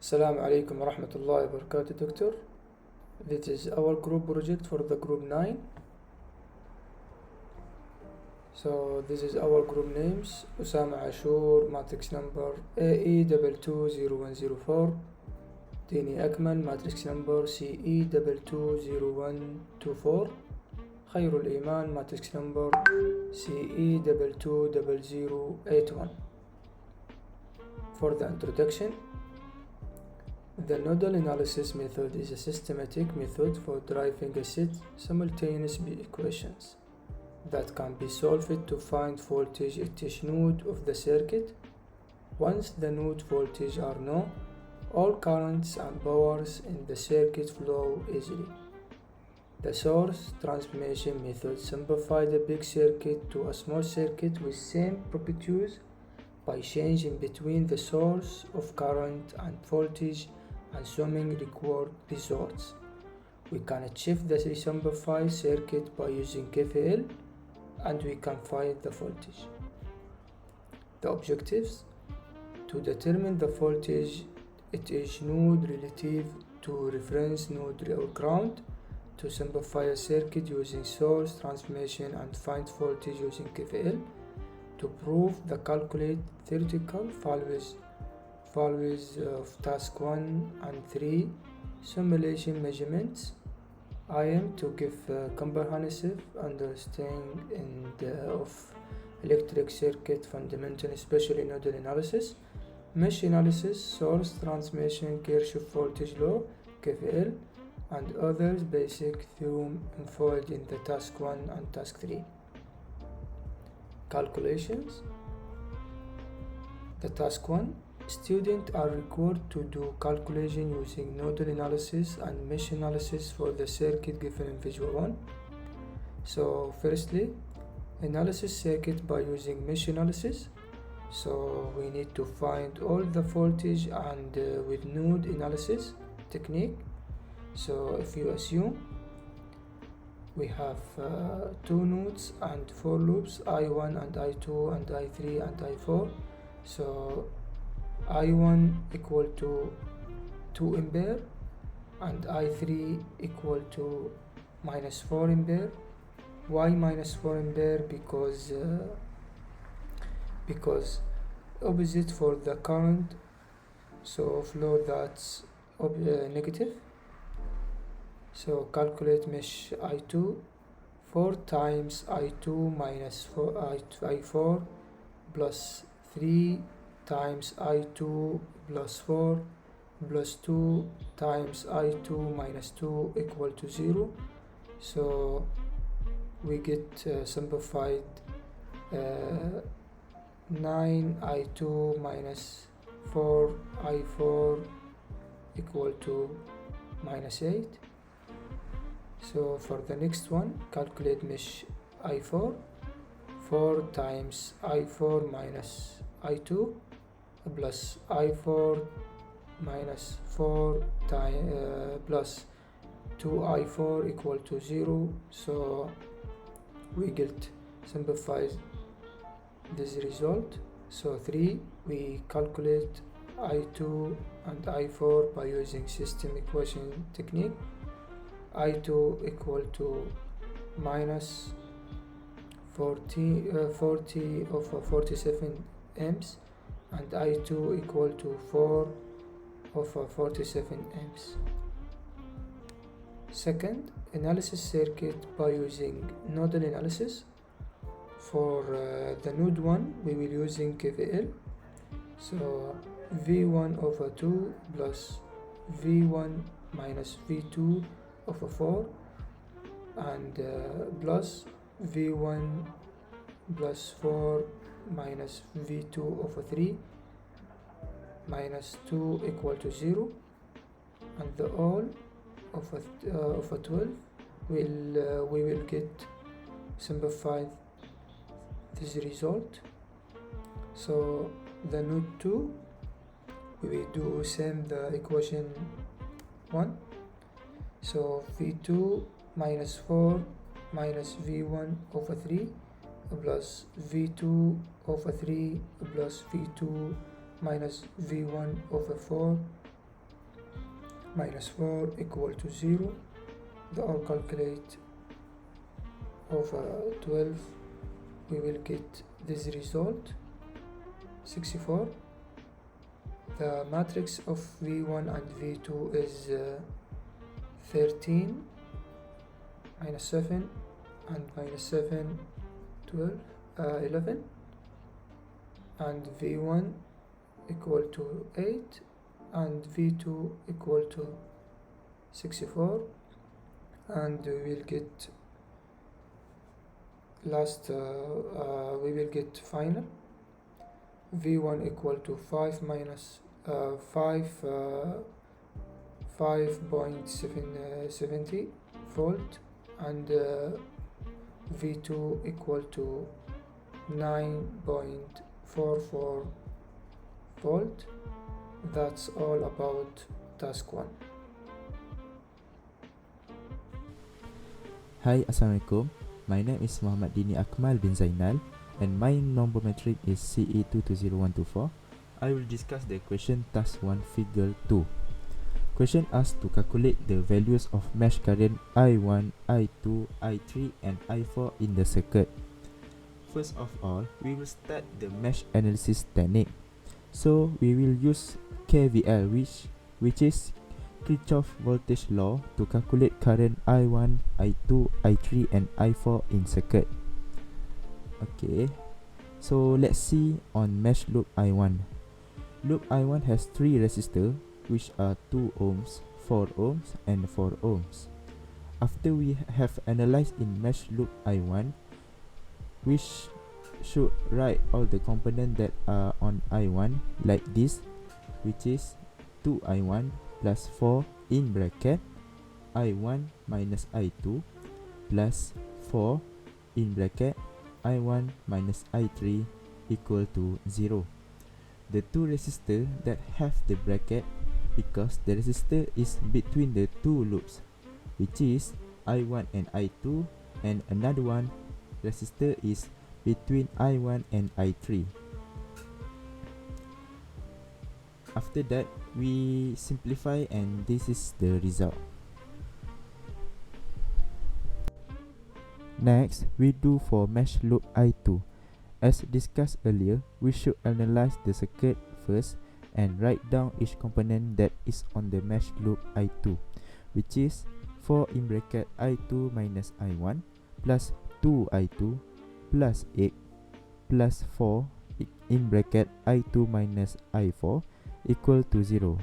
Assalamu alaikum wa rahmatullahi wa barakatuh, Doctor. This is our group project for the group 9. So this is our group names: Usama Ashur, matrix number AE220104, Dini Akmal, matrix number CE220124, Khairul Iman, matrix number CE220081. For the introduction, the nodal analysis method is a systematic method for deriving a set simultaneous equations that can be solved to find voltage at each node of the circuit. Once the node voltage are known, all currents and powers in the circuit flow easily. The source transformation method simplifies the big circuit to a small circuit with same properties by changing between the source of current and voltage and assuming required results. We can achieve the simplified circuit by using KVL, and we can find the voltage. The objectives: to determine the voltage at each node relative to reference node or ground, to simplify a circuit using source transformation and find voltage using KVL, to prove the calculate theoretical values of task 1 and 3 simulation measurements. I am to give comprehensive understanding of electric circuit fundamental, especially nodal analysis, mesh analysis, source transformation, Kirchhoff voltage law, KVL, and others basic theorem involved in the task 1 and task 3. Calculations. The task 1, students are required to do calculation using nodal analysis and mesh analysis for the circuit given in visual 1. So firstly, analysis circuit by using mesh analysis. So we need to find all the voltage and with node analysis technique. So if you assume we have 2 nodes and 4 loops, I1 and I2 and I3 and I4. So I1 equal to 2 ampere and I3 equal to minus 4 ampere. Why minus 4 ampere? Because opposite for the current, so flow that's negative. So calculate mesh I2, 4 times I2 minus I4 plus 3 times I2 plus 4 plus 2 times I2 minus 2 equal to 0. So we get simplified 9 I2 minus 4 I4 equal to minus 8. So for the next one, calculate mesh I4, 4 times I4 minus I2 plus I4 minus 4 plus 2I4 equal to 0. So we get simplified this result. So 3, we calculate I2 and I4 by using system equation technique. I2 equal to minus 40 over 47 amps and I2 equal to 4 over 47 amps. Second, analysis circuit by using nodal analysis. For the node 1, we will using KVL. So V1 over 2 plus V1 minus V2 over 4 and plus V1 plus 4 minus V2 over 3 minus 2 equal to 0, and the all of 12 we will get simplified this result. So the node 2, we will do same the equation 1. So V2 minus 4 minus V1 over 3 plus V2 over 3 plus V2 minus V1 over 4 minus 4 equal to 0. Or calculate over 12, we will get this result 64. The matrix of V1 and V2 is 13 minus 7 and minus 7 12 11, and V1 equal to 8 and V2 equal to 64, and we will get we will get final V1 equal to 5 minus 5.70 volt, and V2 equal to 9.44 volt. That's all about task 1. Hi, Assalamualaikum. My name is Muhammad Dini Akmal bin Zainal and my number metric is CE220124. I will discuss the question task 1 figure 2. Question asks to calculate the values of mesh current I1, I2, I3 and I4 in the circuit. First of all, we will start the mesh analysis technique. So we will use KVL, which is Kirchhoff voltage law, to calculate current I1, I2, I3 and I4 in circuit. Okay, so let's see on mesh loop I1. Loop I1 has 3 resistors, which are 2 ohms, 4 ohms and 4 ohms. After we have analyzed in mesh loop I1, we should write all the components that are on I1 like this, which is 2I1 plus 4 in bracket I1 minus I2 plus 4 in bracket I1 minus I3 equal to 0. The two resistors that have the bracket because the resistor is between the two loops, which is I1 and I2, and another one resistor is between I1 and I3. After that, we simplify and this is the result. Next, we do for mesh loop I2. As discussed earlier, we should analyze the circuit first and write down each component that is on the mesh loop I2, which is 4 in bracket I2 minus I1 plus 2I2 plus 8 plus 4 in bracket I2 minus I4 equal to 0.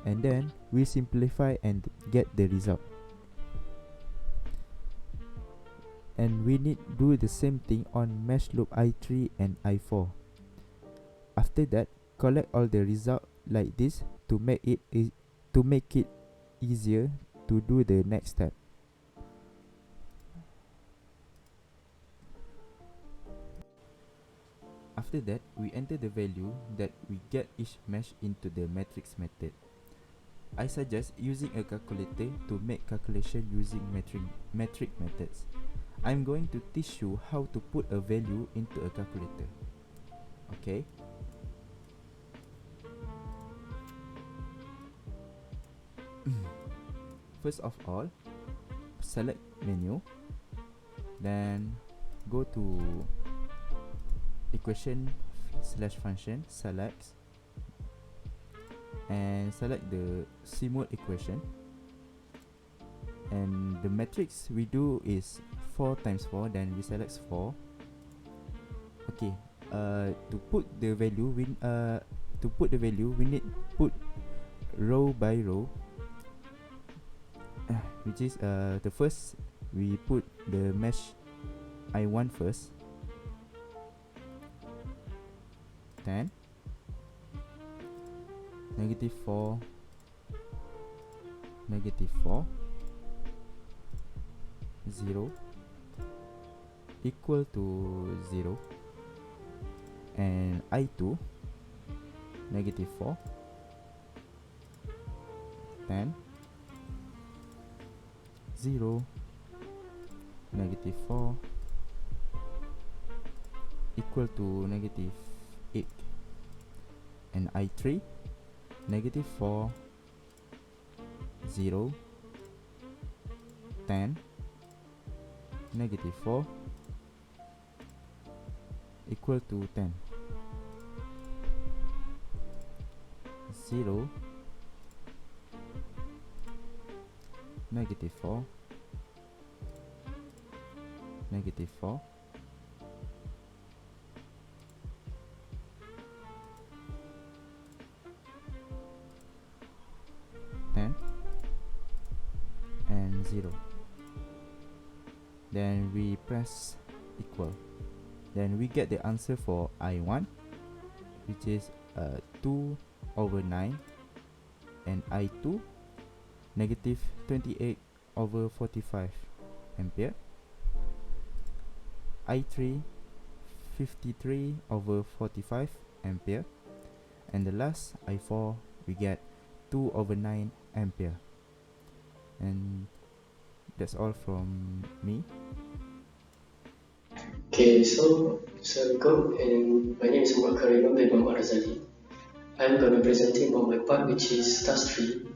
And then we simplify and get the result. And we need do the same thing on mesh loop I3 and I4. After that, collect all the result like this to make it easier to do the next step. After that, we enter the value that we get each mesh into the matrix method. I suggest using a calculator to make calculation using metric methods. I'm going to teach you how to put a value into a calculator. Okay. First of all, select menu, then go to equation / function, select and select the simulate equation, and the matrix we do is 4 times 4, then we select 4. Okay, to put the value we need put row by row, which is the first we put the mesh I1 first, then negative 4, negative 4, 0 equal to 0, and I2 negative 4, 10, 0, negative 4 equal to negative 8, and I3 negative 4, 0, 10, negative 4 equal to 10. 0, negative 4, negative 4, 10, and 0. Then we press equal. Then we get the answer for I1, which is 2 over 9, and I2 negative 28 over 45 ampere, I3 53 over 45 ampere, and the last I4 we get 2 over 9 ampere. And that's all from me. Okay, so we go, and my name is Muhammad Karim bin Muhammad Razali. I'm going to be presenting on my part, which is task 3.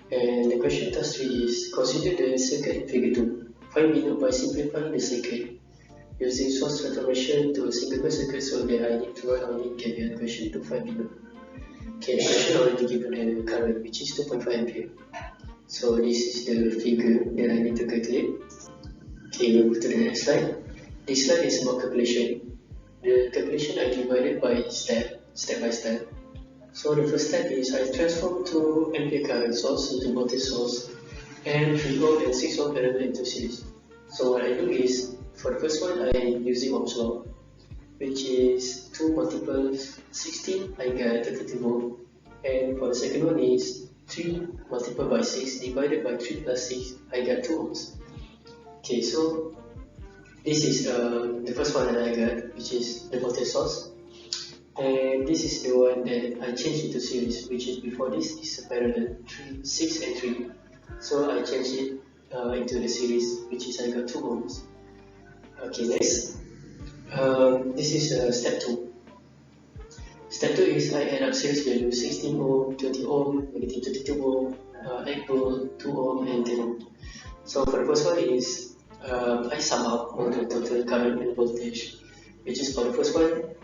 And the question task 3 is, consider the circuit in figure 2. Find V naught by simplifying the circuit using source transformation to a single circuit, so that I need to write only KVL equation to find V naught. Okay, the question already given the current, which is 2.5 ampere. So this is the figure that I need to calculate. Okay, we'll move to the next slide. This slide is about calculation. The calculation I divided by step by step. So the first step is I transform 2 ampere current source into voltage source and 3 ohm and 6 ohm parallel into series. So what I do is, for the first one, I am using Ohm's law, which is 2 multiples 16, I get 32 volt. And for the second one is 3 multiplied by 6 divided by 3 plus 6, I get 2 ohms. Okay, so this is the first one that I got, which is the voltage source. And this is the one that I changed into series, which is before this is a parallel 6 and 3. So I changed it into the series, which is I got 2 ohms. Okay, next. This is step 2. Step 2 is I add up series value 16 ohm, 20 ohm, negative 32 ohm, 8 volt, 2 ohm, and 10 ohm. So for the first one is I sum up all the total current and voltage, which is for the first one,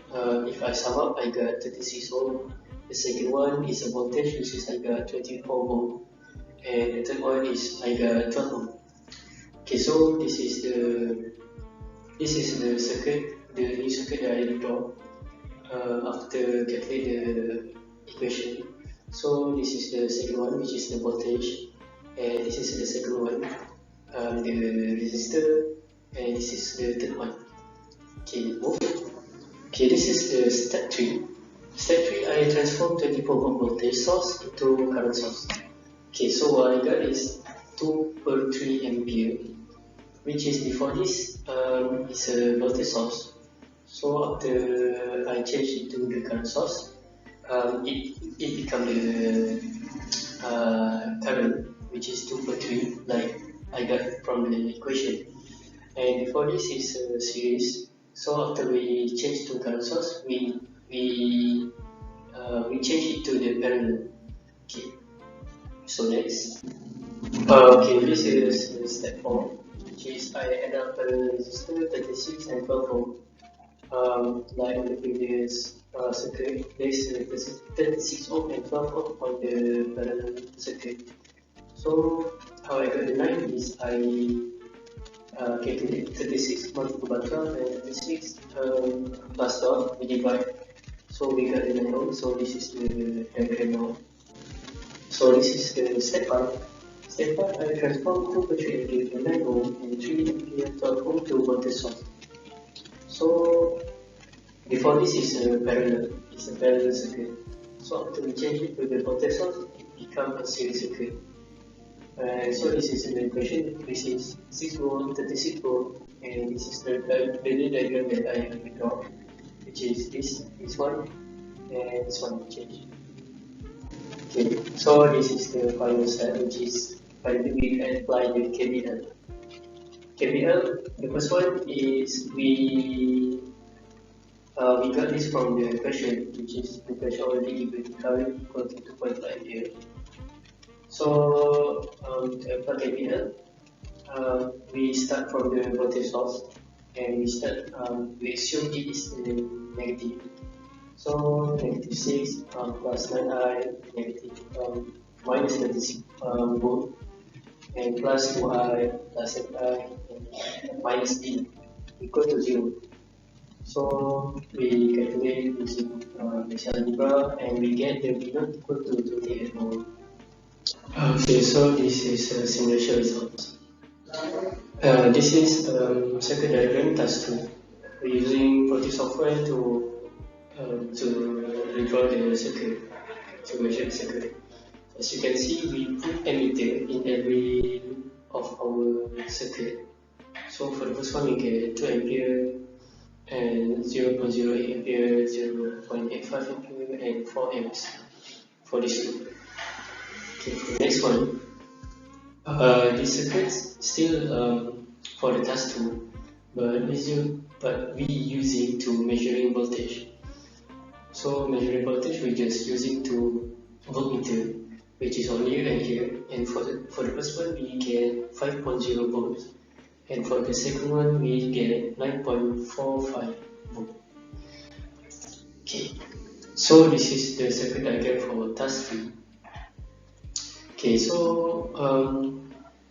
if I sum up, I got 36 ohm. The second one is a voltage, which is I got 24 ohm, and the third one is I got 12 ohm. Okay, so this is the circuit, the new circuit that I draw after calculate the equation. So this is the second one, which is the voltage, and this is the second one, the resistor, and this is the third one. Okay, move. Okay, this is the step 3. Step 3, I transform 24 volt voltage source into current source. Okay, so what I got is 2 per 3 ampere, which is before this is a voltage source. So after I change it to the current source, it becomes the current, which is 2 per 3, like I got from the equation. And before this is a series. So after we change to current source, we change it to the parallel. Okay. So next. Okay, this is step 4, which is I add up parallel resistor 36 and 12 ohm. Like on the previous circuit, there's 36 ohm and 12 ohm on the parallel circuit. So how I got the line is I calculate 36 multiplied by 12 and 36 plus dot, we divide. So we got the 9 ohm. So this is the diagram now. So this is the step 5. Step 5, I transform 2 per 3 ampere to 9 ohm and 3 ampere 12 ohm to voltage source. So before this is a parallel, it's a parallel circuit. So after we change it to the voltage source, it becomes a series circuit. So this is the equation. This is 6 volt, 36 volt, and this is the diagram that I have drawn, which is this one, and this one change. Okay, so this is the final step, which is finally we apply the KVL. KVL, the first one is we got this from the equation, which is the equation already given, current equal to 2.5 ampere. So 45 kPL, we start from the voltage source and we assume it is negative. So negative 6 plus 9i negative minus 36 volt and plus 2i plus 8i and minus d equal to 0. So we calculate using this algebra and we get the V naught equal to 28 volt. Okay, so this is simulation results. This is circuit diagram task 2. We're using Proteus software to redraw the circuit, to measure the circuit. As you can see, we put emitter in every of our circuit. So for the first one, we get 2 ampere and 0.08 ampere, 0.85 ampere, and 4 amps for this two. Okay, for the next one, this circuit still for the task 2, but we using to measuring voltage. So measuring voltage, we just using to voltmeter, which is on here and here. And for the first one, we get 5.0 volts. And for the second one, we get 9.45 volt. Okay, so this is the circuit diagram for task 3. Okay, so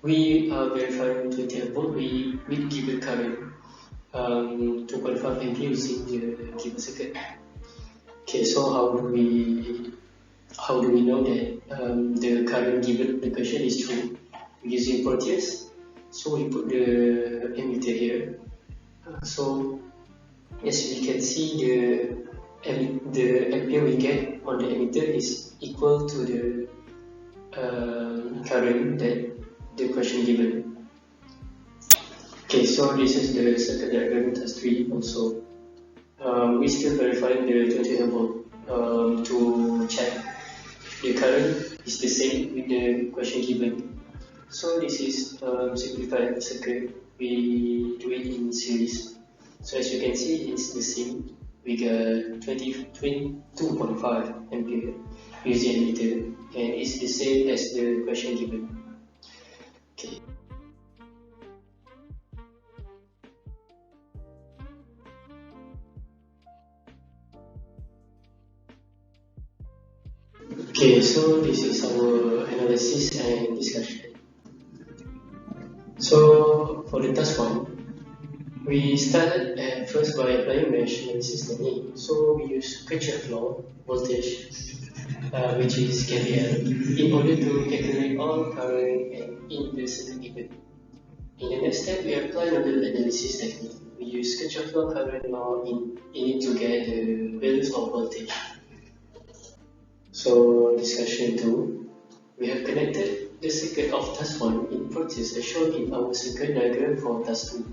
we are verifying 20 volt. We give a current 2.5 ampere using the given circuit. Okay, so how do we know that the current given the question is true? We're using Proteus. So we put the emitter here. So as we can see, the ampere we get on the emitter is equal to the current that the question given. Okay, so this is the circuit diagram task 3 also. We still verifying the 20 volt to check the current is the same with the question given. So this is simplified circuit. We do it in series. So as you can see, it's the same. We got 22.5 ampere using emitter, and it's the same as the question given. Okay. Okay, so this is our analysis and discussion. So for the task 1, we started at first by applying mesh analysis technique. So we use Kirchhoff law voltage, which is KVL, in order to calculate all current in the circuit given. In the next step, we apply nodal analysis technique. We use Kirchhoff law current law in it to get the values of voltage. So discussion 2, we have connected the circuit of task 1 in Proteus as shown in our circuit diagram for task 2.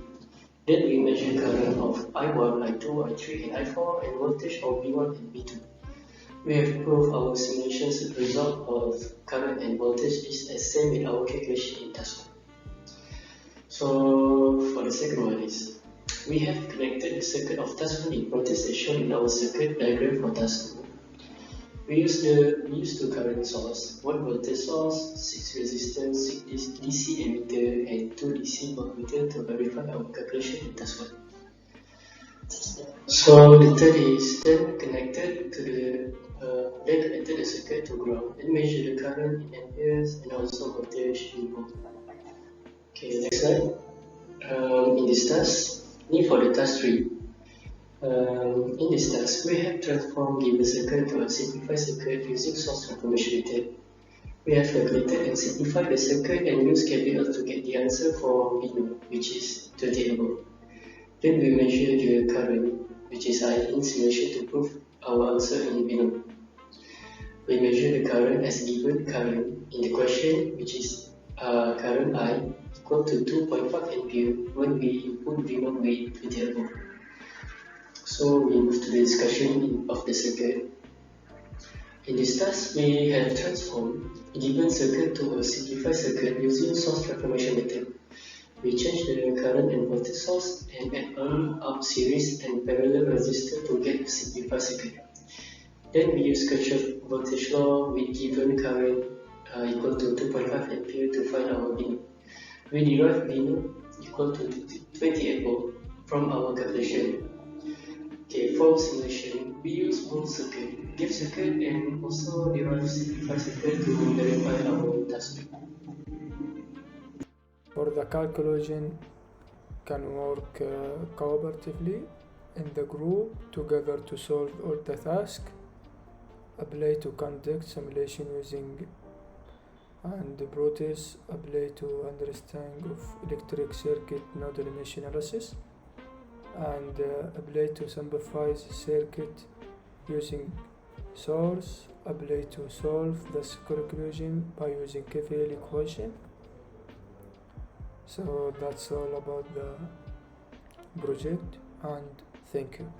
Then we measure current of I1, I2, I3, and I4 and voltage of V1 and V2. We have proved our simulation's result of current and voltage is the same in our calculation in task 1. So for the second one is, we have connected the circuit of task 1 in Proteus as shown in our circuit diagram for task 2. We use two current source, one voltage source, 6 resistors, 6 DC emitter, and 2 DC voltmeter to verify our calculation in task 1. So the third is then connected the circuit to ground and measure the current in amperes and also voltage in volt. Okay, next slide. In this task, for the task 3. In this task, we have transformed given circuit to a simplified circuit using source transformation method. We have calculated and simplified the circuit and used KVL to get the answer for V naught, which is 28 volt. Then we measure the current, which is I, in simulation to prove our answer in V naught. We measure the current as given current in the question, which is current I equal to 2.5 ampere when we input V naught with 28 volt. So we move to the discussion of the circuit. In this task, we have transformed a given circuit to a simplified circuit using source transformation method. We change the current and voltage source and add on up series and parallel resistor to get a simplified circuit. Then we use Kirchhoff voltage law with given current equal to 2.5 ampere to find our V. We derive V equal to 28 volt from our calculation. Okay, for simulation, we use both circuit, give circuit, and also derive simplified circuit to verify our task. For the calculation can work cooperatively in the group together to solve all the tasks. Apply to conduct simulation using and process apply to understanding of electric circuit nodal mesh analysis and apply to simplify the circuit using source apply to solve the conclusion by using KVL equation. So that's all about the project and thank you.